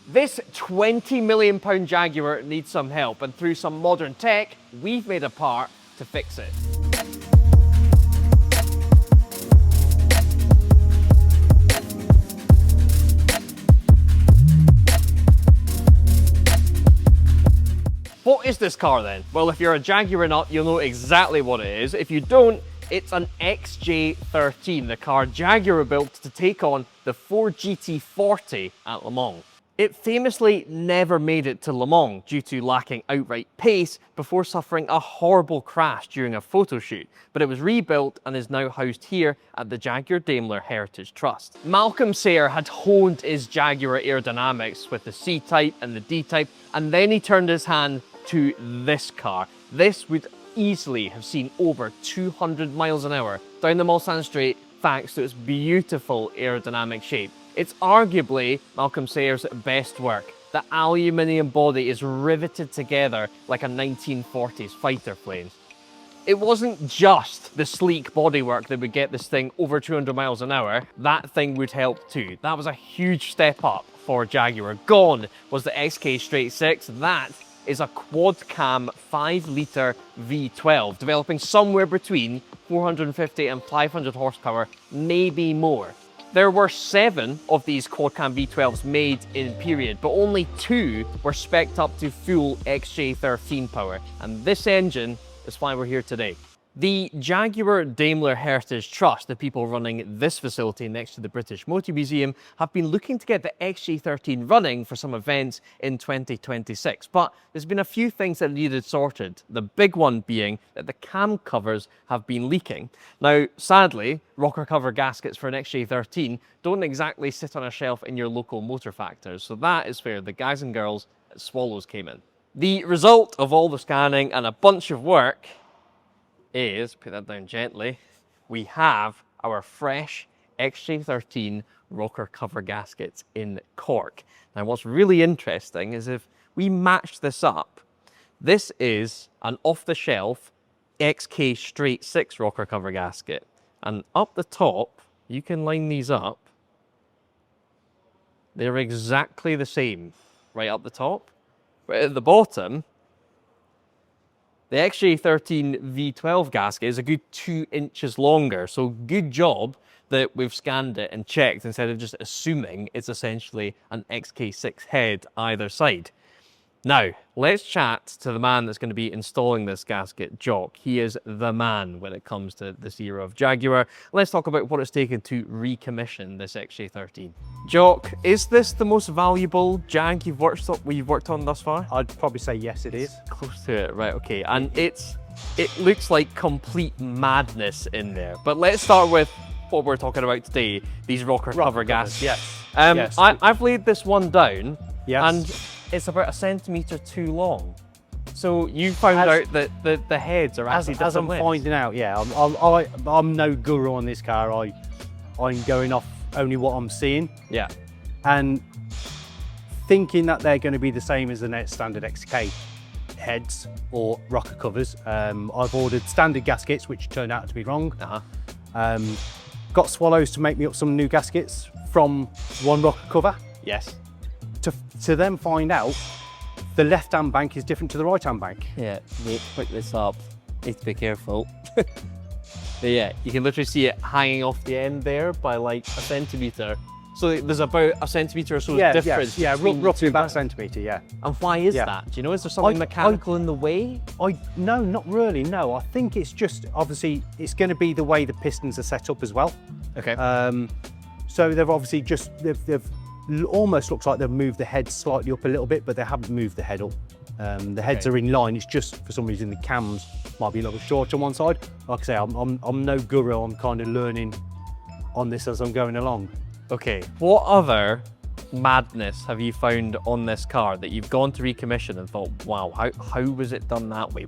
This £20 million Jaguar needs some help, and through some modern tech, we've made a part to fix it. What is this car then? Well, if you're a Jaguar nut, you'll know exactly what it is. If you don't, it's an XJ13, the car Jaguar built to take on the Ford GT40 at Le Mans. It famously never made it to Le Mans due to lacking outright pace before suffering a horrible crash during a photo shoot, but it was rebuilt and is now housed here at the Jaguar Daimler Heritage Trust. Malcolm Sayer had honed his Jaguar aerodynamics with the C-Type and the D-Type, and then he turned his hand to this car. This would easily have seen over 200 miles an hour down the Mulsanne Straight thanks to its beautiful aerodynamic shape. It's arguably Malcolm Sayer's best work. The aluminium body is riveted together like a 1940s fighter plane. It wasn't just the sleek bodywork that would get this thing over 200 miles an hour. That thing would help too. That was a huge step up for Jaguar. Gone was the XK Straight 6. That is a quad-cam 5-litre V12, developing somewhere between 450 and 500 horsepower, maybe more. There were 7 of these quad-cam V12s made in period, but only 2 were spec'd up to full XJ13 power, and this engine is why we're here today. The Jaguar Daimler Heritage Trust, the people running this facility next to the British Motor Museum, have been looking to get the XJ13 running for some events in 2026. But there's been a few things that needed sorted, the big one being that the cam covers have been leaking. Now, sadly, rocker cover gaskets for an XJ13 don't exactly sit on a shelf in your local motor factors, so that is where the guys and girls at Swallows came in. The result of all the scanning and a bunch of work is, put that down gently, we have our fresh XJ13 rocker cover gaskets in cork. Now what's really interesting is if we match this up, this is an off-the-shelf XK Straight 6 rocker cover gasket. And up the top, you can line these up. They're exactly the same right up the top. But at the bottom, the XJ13 V12 gasket is a good 2 inches longer, so good job that we've scanned it and checked instead of just assuming it's essentially an XK6 head either side. Now, let's chat to the man that's going to be installing this gasket, Jock. He is the man when it comes to this era of Jaguar. Let's talk about what it's taken to recommission this XJ13. Jock, is this the most valuable Jag you've worked on thus far? I'd probably say yes, it is. Close to it, right, okay. And it looks like complete madness in there. But let's start with what we're talking about today, these rocker cover gaskets. Yes. Yes. I've laid this one down, yes, and it's about 1 centimetre too long. So you found out that the heads are actually different as I'm widths. finding out, yeah. I'm no guru on this car. I'm going off only what I'm seeing. Yeah. And thinking that they're going to be the same as the standard XK heads or rocker covers. I've ordered standard gaskets, which turned out to be wrong. Got Swallows to make me up some new gaskets from one rocker cover. Yes. To then find out the left-hand bank is different to the right-hand bank. Yeah, mate, pick this up. Need to be careful. But yeah, you can literally see it hanging off the end there by like 1 centimetre. So there's about 1 centimetre or so difference. Yeah, between roughly two about a banks. centimetre, yeah. And why is that? Do you know, is there something mechanical in the way? No, not really, no. I think it's just, obviously, it's going to be the way the pistons are set up as well. Okay. So they've obviously just, they've almost looks like they've moved the head slightly up a little bit, but they haven't moved the head up. The heads are in line. It's just for some reason the cams might be a little short on one side. Like I say, I'm no guru. I'm kind of learning on this as I'm going along. Okay, what other madness have you found on this car that you've gone to recommission and thought, wow, how was it done that way?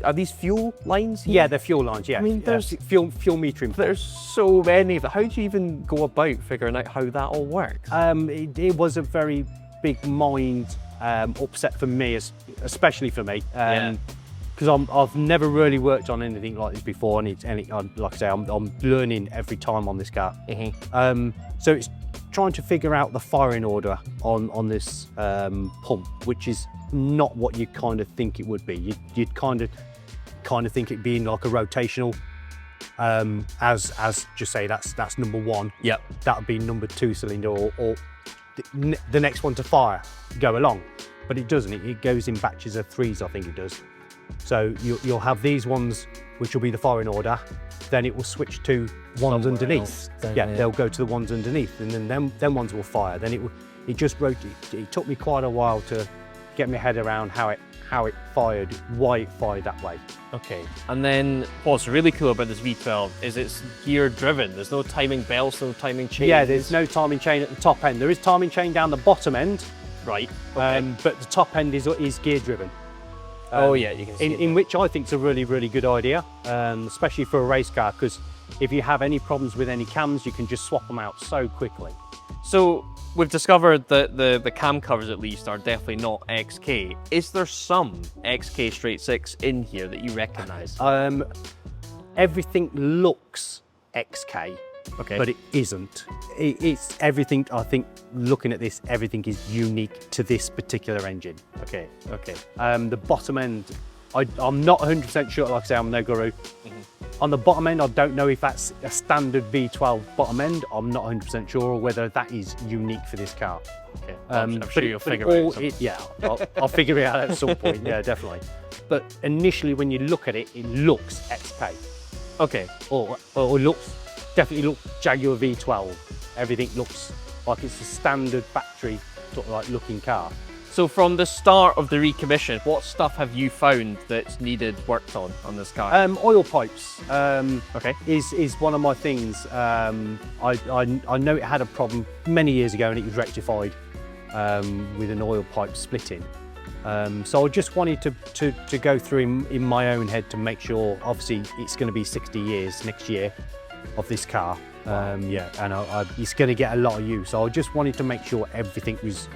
Are these fuel lines here? Yeah, they're fuel lines, yeah. I mean, there's fuel metering. There's so many of them. How do you even go about figuring out how that all works? It was a very big mind upset for me, especially for me. Because I've never really worked on anything like this before, and like I say, I'm learning every time on this car. Mm-hmm. So trying to figure out the firing order on this pump, which is not what you kind of think it would be. You'd kind of think it being like a rotational, as just say that's number one. Yep. That would be number 2 cylinder, or the next one to fire, go along. But it doesn't. It goes in batches of 3s, I think it does. So you'll have these ones, which will be the firing order. Then it will switch to ones underneath. They'll go to the ones underneath, and then them ones will fire. Then it just rotated. It took me quite a while to get my head around how it fired, why it fired that way. Okay. And then what's really cool about this V12 is it's gear driven. There's no timing belts, no timing chain. Yeah, there's no timing chain at the top end. There is timing chain down the bottom end. Right. Okay. But the top end is gear driven. Oh yeah, you can see in which I think is a really, really good idea, especially for a race car, because if you have any problems with any cams, you can just swap them out so quickly. So we've discovered that the cam covers at least are definitely not XK. Is there some XK straight 6 in here that you recognise? Everything looks XK, Okay. but it isn't. It's everything. I think looking at this, everything is unique to this particular engine. Okay. Okay. The bottom end, I'm not 100% sure. Like I say, I'm no guru. On the bottom end, I don't know if that's a standard V12 bottom end. I'm not 100% sure, or whether that is unique for this car. Okay. I'm sure you'll figure it out. I'll figure it out at some point. Yeah, definitely. But initially, when you look at it, it looks XK. Okay. Or definitely looks Jaguar V12. Everything looks like it's a standard factory sort of like looking car. So from the start of the recommission, what stuff have you found that's needed worked on this car? Oil pipes Okay. is one of my things. I know it had a problem many years ago and it was rectified with an oil pipe splitting. So I just wanted to go through in my own head to make sure, obviously it's going to be 60 years next year of this car. Yeah, and it's going to get a lot of use. So I just wanted to make sure everything was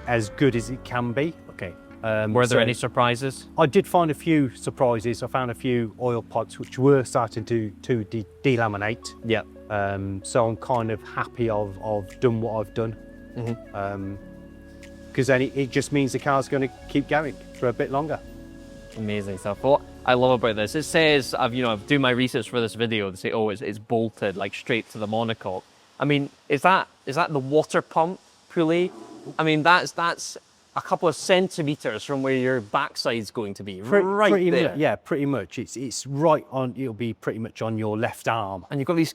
as good as it can be. Okay. Were there any surprises? I did find a few surprises. I found a few oil pipes which were starting to delaminate. Yeah. So I'm kind of happy I've done what I've done. Because then it just means the car's going to keep going for a bit longer. Amazing stuff. What I love about this, it says, I've doing my research for this video, they say, oh, it's bolted like straight to the monocoque. I mean, is that the water pump pulley? I mean, that's a couple of centimeters from where your backside's going to be, right there. Yeah, pretty much. It's right on. It'll be pretty much on your left arm. And you've got these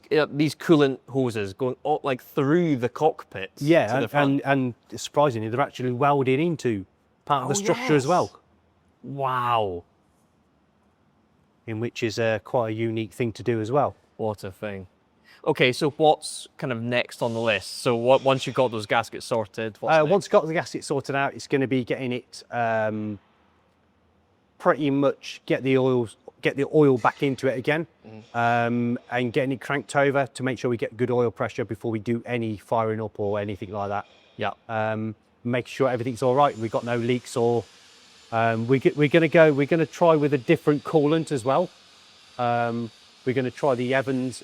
coolant hoses going like through the cockpit. Yeah, to the front. and surprisingly, they're actually welded into part of the structure as well. Wow. In which is quite a unique thing to do as well. What a thing. Okay, so what's kind of next on the list? So once you've got those gaskets sorted, what's next? Once you've got the gasket sorted out, it's going to be getting it pretty much get the oil back into it again, and getting it cranked over to make sure we get good oil pressure before we do any firing up or anything like that. Yeah. Make sure everything's all right. We've got no leaks or. We're going to try with a different coolant as well. We're going to try the the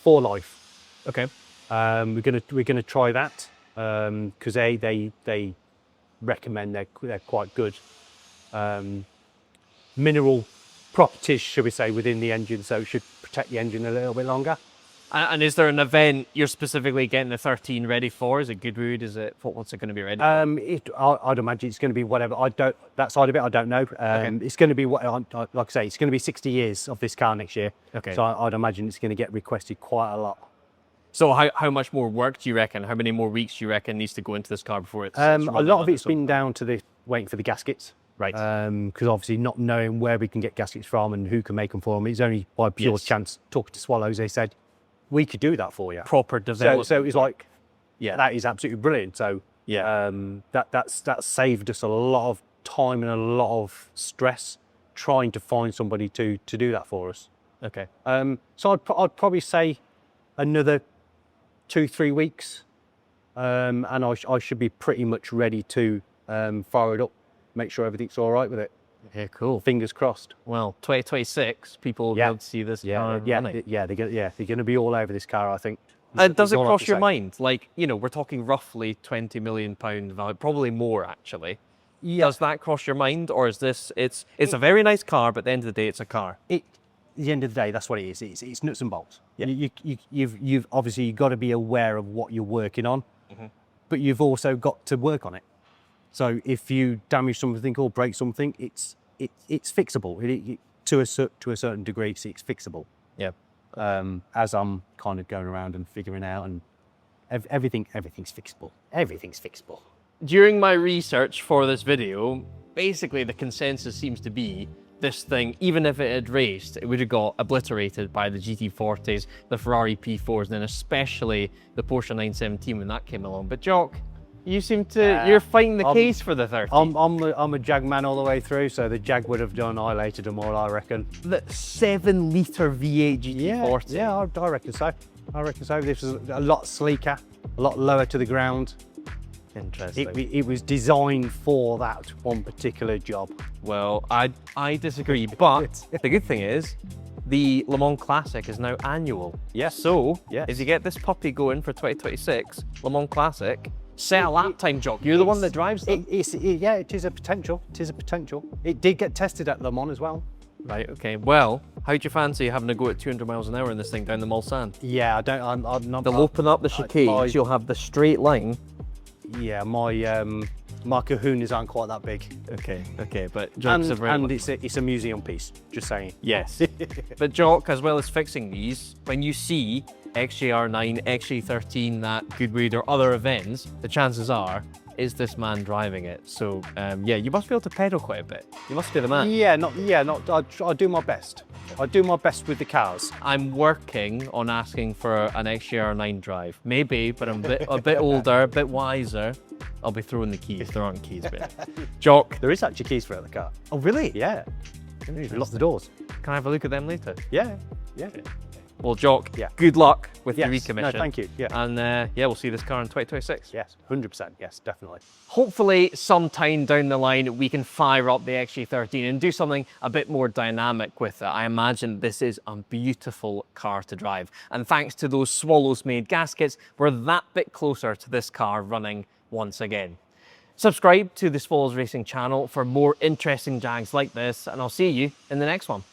4Life. Okay. We're going to try that because they recommend they're quite good. Mineral properties, should we say, within the engine, so it should protect the engine a little bit longer. And is there an event you're specifically getting the 13 ready for? Is it Goodwood? Is it what's it going to be ready for? I'd imagine it's going to be whatever. That side of it I don't know. Okay. It's going to be like I say, it's going to be 60 years of this car next year. Okay. So I'd imagine it's going to get requested quite a lot. So how much more work do you reckon? How many more weeks do you reckon needs to go into this car before it's a lot of it's been down to waiting for the gaskets. Right. Because obviously not knowing where we can get gaskets from and who can make them for them. It's only by pure chance. Talking to Swallows, they said, we could do that for you. Proper development. So it's like, yeah, that is absolutely brilliant. So yeah, that saved us a lot of time and a lot of stress trying to find somebody to do that for us. Okay. So I'd probably say another 2-3 weeks, and I should be pretty much ready to fire it up, make sure everything's all right with it. Yeah, cool. Fingers crossed. Well, 2026, people will be able to see this car running. They're going to be all over this car, I think. Does it all I cross can your say. mind? Like, you know, we're talking roughly £20 million value, probably more actually. Yeah. Does that cross your mind, or is this? It's a very nice car, but at the end of the day, it's a car. At the end of the day, that's what it is. It's nuts and bolts. Yeah. You've obviously got to be aware of what you're working on, but you've also got to work on it. So if you damage something or break something, it's fixable. To a certain degree, it's fixable. Yeah. As I'm kind of going around and figuring out, and everything's fixable. Everything's fixable. During my research for this video, basically the consensus seems to be this thing, even if it had raced, it would have got obliterated by the GT40s, the Ferrari P4s, and then especially the Porsche 917 when that came along. But Jock, you seem to, you're fighting the case for the 30. I'm a Jag man all the way through, so the Jag would have annihilated them all, I reckon. The 7-litre V8 GT40. Yeah, I reckon so. I reckon so. This was a lot sleeker, a lot lower to the ground. Interesting. It was designed for that one particular job. Well, I disagree, but the good thing is, the Le Mans Classic is now annual. Yes. So, Yes. if you get this puppy going for 2026, Le Mans Classic, set a lap time, Jock. You're the one that drives them. Yeah, it is a potential. It is a potential. It did get tested at Le Mans as well. Right, okay. Well, how'd you fancy having to go at 200 miles an hour in this thing down the Mulsanne? Yeah, I'm not. They'll open up the chicanes, you'll have the straight line. Yeah, my kahunas aren't quite that big. Okay, but jokes And it's a museum piece, just saying. Yes. But Jock, as well as fixing these, when you see XJR9, XJ13, that Goodwood or other events, the chances are, is this man driving it? So, yeah, you must be able to pedal quite a bit. You must be the man. I do my best. I do my best with the cars. I'm working on asking for an XJR9 drive. Maybe, but I'm a bit older, a bit wiser. I'll be throwing the keys. There aren't keys, but Jock. There is actually keys for it at the car. Oh, really? Yeah. Lock the doors. Can I have a look at them later? Yeah. Well, Jock, Yeah. good luck with Yes. the recommission. No, thank you. Yeah. And yeah, we'll see this car in 2026. Yes, 100%. Yes, definitely. Hopefully, sometime down the line, we can fire up the XJ13 and do something a bit more dynamic with it. I imagine this is a beautiful car to drive. And thanks to those Swallows-made gaskets, we're that bit closer to this car running once again. Subscribe to the Swallows Racing channel for more interesting Jags like this, and I'll see you in the next one.